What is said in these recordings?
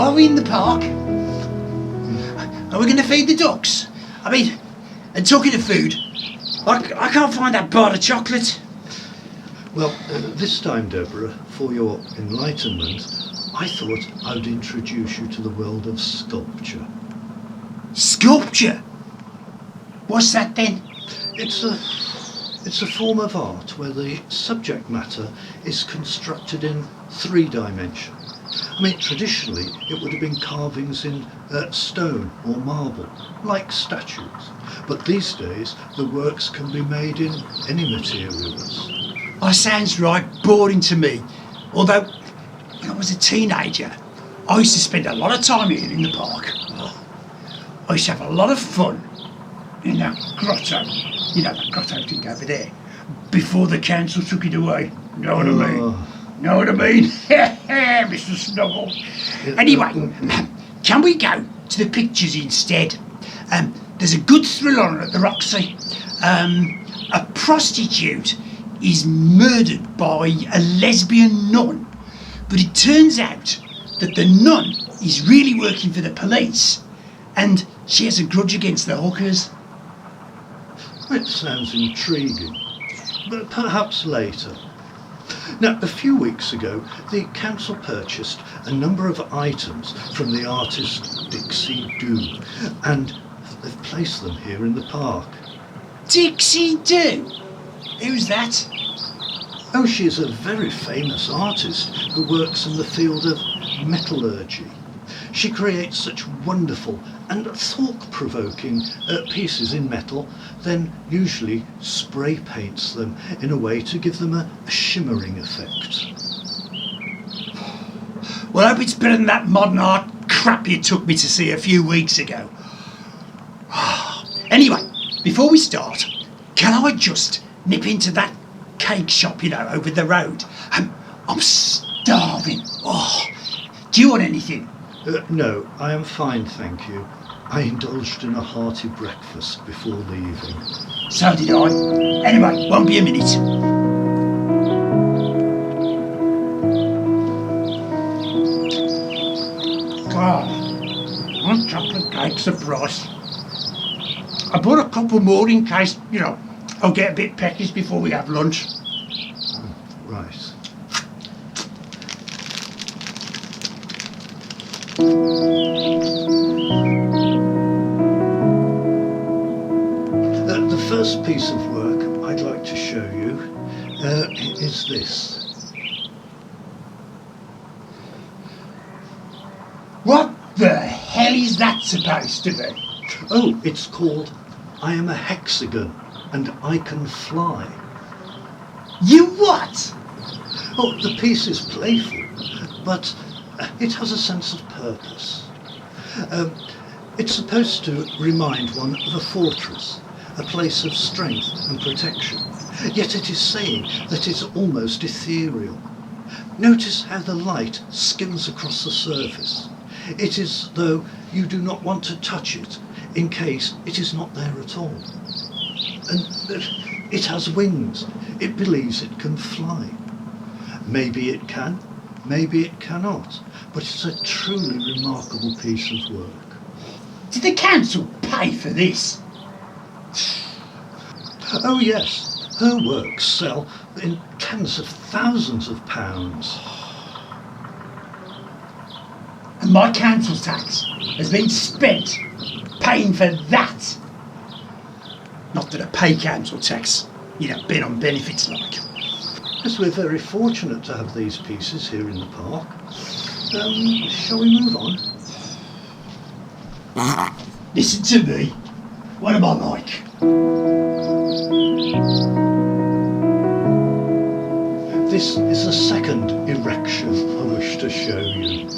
Are we in the park? Are we going to feed the ducks? I mean, and talking of food, I can't find that bar of chocolate. Well, this time, Deborah, for your enlightenment, I thought I would introduce you to the world of sculpture. Sculpture? What's that then? It's a form of art where the subject matter is constructed in 3 dimensions. I mean, traditionally it would have been carvings in stone or marble, like statues. But these days the works can be made in any materials. Oh, sounds right boring to me. Although, when I was a teenager, I used to spend a lot of time here in the park. I used to have a lot of fun in that grotto. You know, that grotto thing over there. Before the council took it away. Know what I mean? Know what I mean? Mr. Snuggle. Anyway, can we go to the pictures instead? There's a good thriller on at the Roxy. A prostitute is murdered by a lesbian nun, but it turns out that the nun is really working for the police, and she has a grudge against the hookers. It sounds intriguing, but perhaps later. Now, a few weeks ago, the council purchased a number of items from the artist Dixie Doo, and they've placed them here in the park. Dixie Doo? Who's that? Oh, she is a very famous artist who works in the field of metallurgy. She creates such wonderful and thought-provoking pieces in metal, then usually spray paints them in a way to give them a shimmering effect. Well, I hope it's better than that modern art crap you took me to see a few weeks ago. Anyway, before we start, can I just nip into that cake shop, you know, over the road? I'm starving. Oh, do you want anything? No, I am fine, thank you. I indulged in a hearty breakfast before leaving. So did I. Anyway, won't be a minute. Chocolate cakes are price. I bought a couple more in case, you know, I'll get a bit peckish before we have lunch. Right. The first piece of work I'd like to show you is this. What the hell is that supposed to be? Oh, it's called I Am a Hexagon and I Can Fly. You what? Oh, the piece is playful, but it has a sense of purpose. It's supposed to remind one of a fortress, a place of strength and protection, yet it is saying that it's almost ethereal. Notice how the light skims across the surface. It is as though you do not want to touch it in case it is not there at all. And it has wings. It believes it can fly. Maybe it can, maybe it cannot, but it's a truly remarkable piece of work. Did the council pay for this? Oh yes, her works sell in tens of thousands of pounds. And my council tax has been spent paying for that. Not that I pay council tax, you know, being on benefits like. Yes, we're very fortunate to have these pieces here in the park. Shall we move on? Listen to me. What am I like? This is the second erection I wish to show you.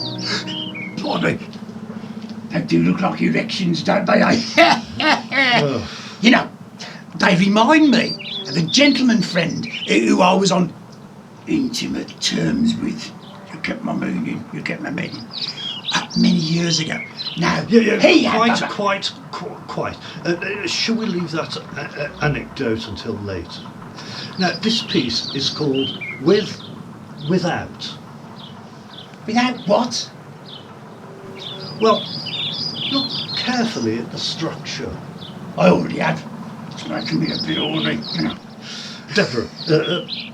Blimey. They do look like erections, don't they? Oh. You know, they remind me of a gentleman friend who I was on intimate terms with. You get my meaning, many years ago. Now, Quite. Shall we leave that anecdote until later? Now, this piece is called Without. Without what? Well, look carefully at the structure. I already have. It's making me a bit ornery, you know. Deborah,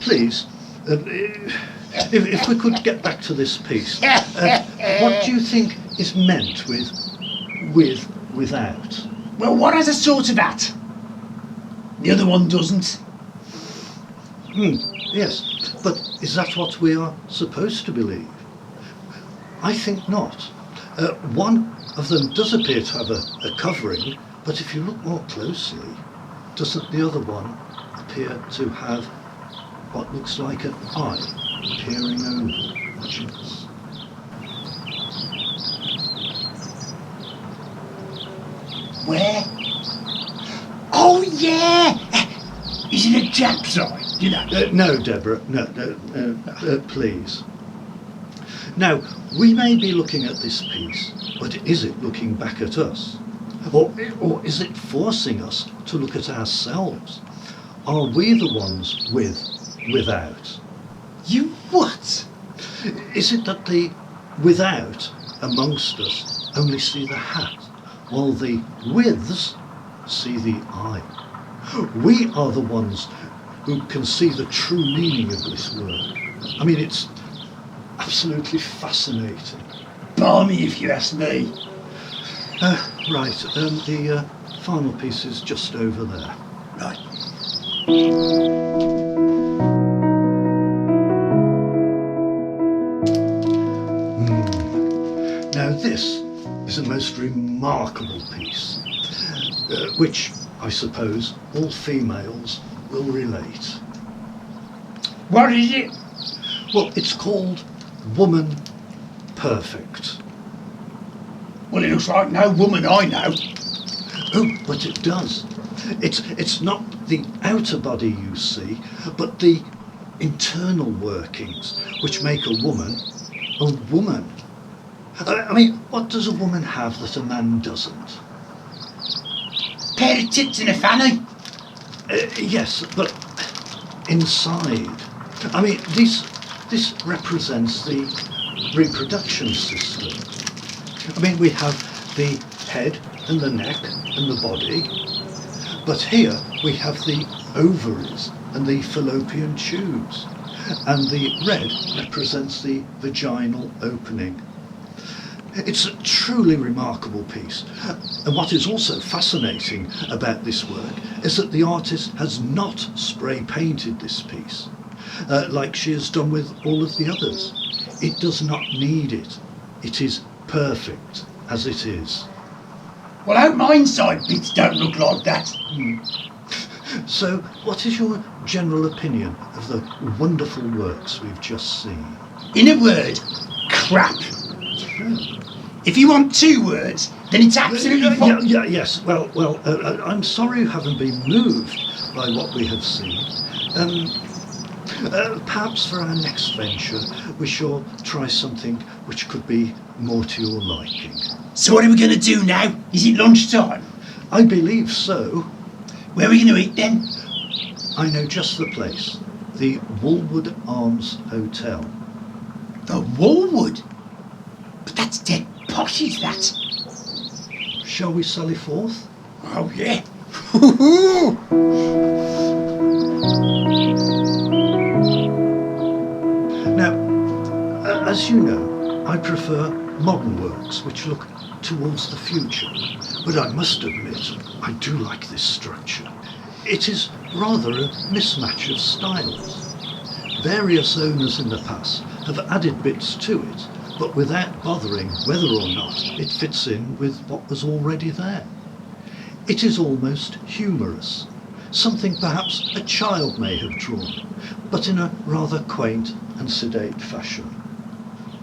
please, if we could get back to this piece. What do you think is meant with without? Well, one has a sort of hat. The other one doesn't. Yes, but is that what we are supposed to believe? I think not. One of them does appear to have a covering, but if you look more closely, doesn't the other one appear to have what looks like an eye peering over, watching us? Where? Oh, yeah! Is it a Jack's eye? You know? No, Deborah, no, please. Now, we may be looking at this piece, but is it looking back at us? Or is it forcing us to look at ourselves? Are we the ones without? You what? Is it that the without amongst us only see the hat, while the withs see the eye? We are the ones who can see the true meaning of this word. I mean, it's absolutely fascinating. Balmy, if you ask me. Right, the final piece is just over there. Right. Now this is a most remarkable piece, which I suppose all females will relate. What is it? Well, it's called Woman Perfect. Well, it looks like no woman I know. Oh, but it does. It's not the outer body you see, but the internal workings which make a woman a woman. I mean, what does a woman have that a man doesn't? Pair of tits and a fanny. Yes, but inside. I mean, this represents the reproduction system. I mean, we have the head and the neck and the body, but here we have the ovaries and the fallopian tubes, and the red represents the vaginal opening. It's a truly remarkable piece, and what is also fascinating about this work is that the artist has not spray painted this piece, like she has done with all of the others. It does not need it. It is perfect as it is. Well, out my inside bits don't look like that. So, what is your general opinion of the wonderful works we've just seen? In a word, crap. If you want 2 words, then it's absolutely fine. Yes. Well, I'm sorry you haven't been moved by what we have seen. Perhaps for our next venture, we shall try something which could be more to your liking. So what are we going to do now? Is it lunchtime? I believe so. Where are we going to eat then? I know just the place. The Waldron Arms Hotel. The Waldwood? But that's dead posh, is that? Shall we sally forth? Oh, yeah. Now, as you know, I prefer modern works which look towards the future, but I must admit I do like this structure. It is rather a mismatch of styles. Various owners in the past have added bits to it, but without bothering whether or not it fits in with what was already there. It is almost humorous, something perhaps a child may have drawn, but in a rather quaint and sedate fashion.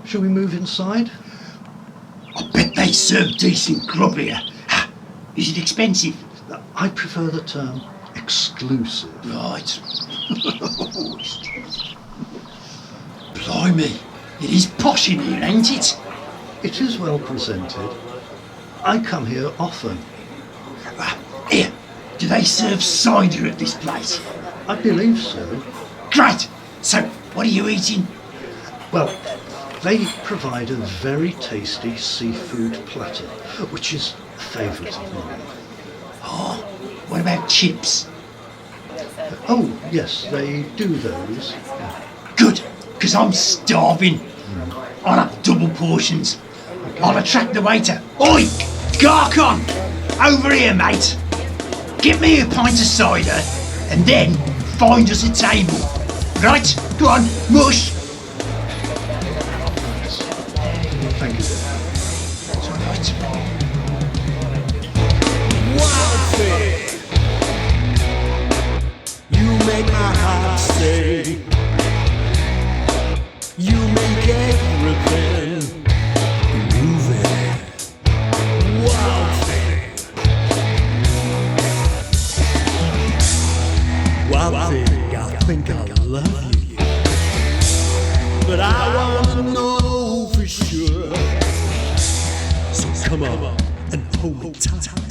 Shall we move inside? I bet they serve decent grub here. Is it expensive? I prefer the term exclusive. Right. Blimey, it is posh in here, ain't it? It is well presented. I come here often. Here, do they serve cider at this place? I believe so. Great. So, what are you eating? Well, They provide a very tasty seafood platter, which is a favourite of mine. Oh, what about chips? Oh, yes, they do those. Good, because I'm starving. I'll have double portions. I'll attract the waiter. Oi, Garcon! Over here, mate. Get me a pint of cider and then find us a table. Right, go on, mush. Thank you. It's all right. Wild thing, you make my heart say, you make everything moving. Wild thing, wild thing, I think I love you, but I want to know for sure. So come on and hold me tight.